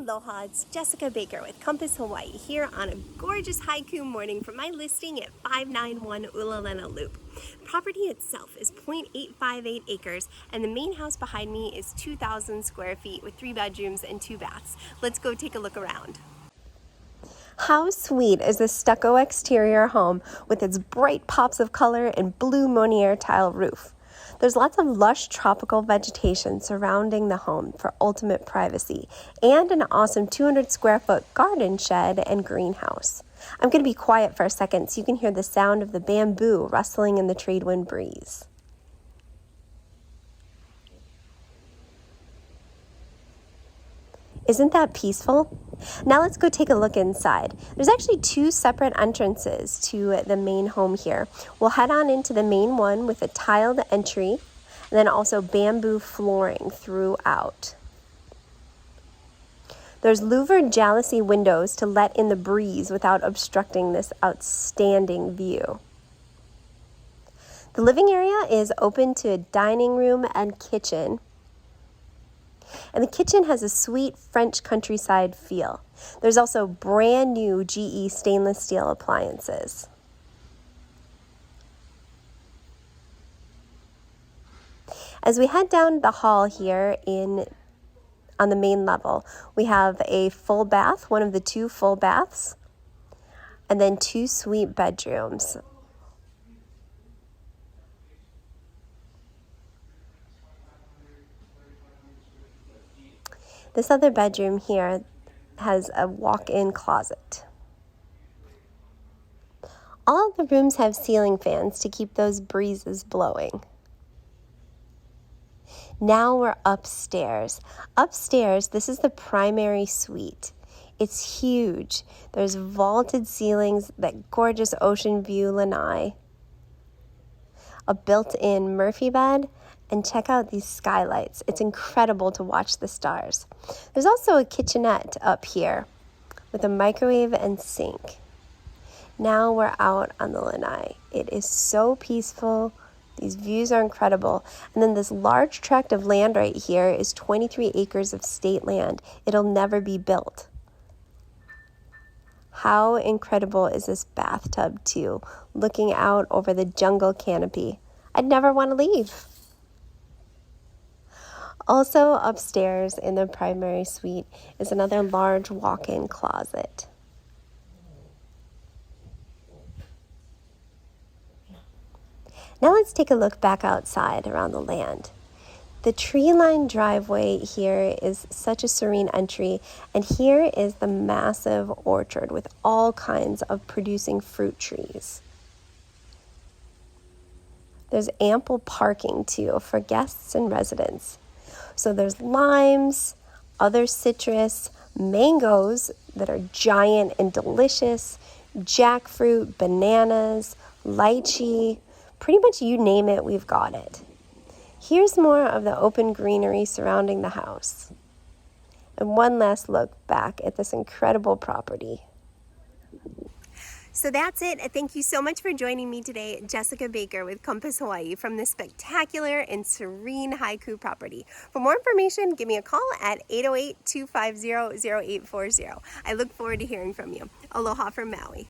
Aloha, it's Jessica Baker with Compass Hawaii here on a gorgeous Haiku morning from my listing at 591 Ulalena Loop. The property itself is 0.858 acres and the main house behind me is 2,000 square feet with 3 bedrooms and 2 baths. Let's go take a look around. How sweet is this stucco exterior home with its bright pops of color and blue Monier tile roof. There's lots of lush tropical vegetation surrounding the home for ultimate privacy and an awesome 200 square foot garden shed and greenhouse. I'm going to be quiet for a second so you can hear the sound of the bamboo rustling in the tradewind breeze. Isn't that peaceful? Now let's go take a look inside. There's actually 2 separate entrances to the main home here. We'll head on into the main one with a tiled entry and then also bamboo flooring throughout. There's louvered jalousie windows to let in the breeze without obstructing this outstanding view. The living area is open to a dining room and kitchen. And the kitchen has a sweet French countryside feel. There's also brand new GE stainless steel appliances. As we head down the hall here on the main level, we have a full bath, one of the 2 full baths, and then 2 suite bedrooms. This other bedroom here has a walk-in closet. All of the rooms have ceiling fans to keep those breezes blowing. Now we're upstairs. Upstairs, this is the primary suite. It's huge. There's vaulted ceilings, that gorgeous ocean view lanai, a built-in Murphy bed, and check out these skylights. It's incredible to watch the stars. There's also a kitchenette up here with a microwave and sink. Now we're out on the lanai. It is so peaceful. These views are incredible. And then this large tract of land right here is 23 acres of state land. It'll never be built. How incredible is this bathtub too, looking out over the jungle canopy. I'd never want to leave. Also upstairs in the primary suite is another large walk-in closet. Now let's take a look back outside around the land. The tree-lined driveway here is such a serene entry, and here is the massive orchard with all kinds of producing fruit trees. There's ample parking too for guests and residents. So there's limes, other citrus, mangoes that are giant and delicious, jackfruit, bananas, lychee, pretty much you name it, we've got it. Here's more of the open greenery surrounding the house. And one last look back at this incredible property. So that's it. Thank you so much for joining me today, Jessica Baker with Compass Hawaii from this spectacular and serene Haiku property. For more information, give me a call at 808-250-0840. I look forward to hearing from you. Aloha from Maui.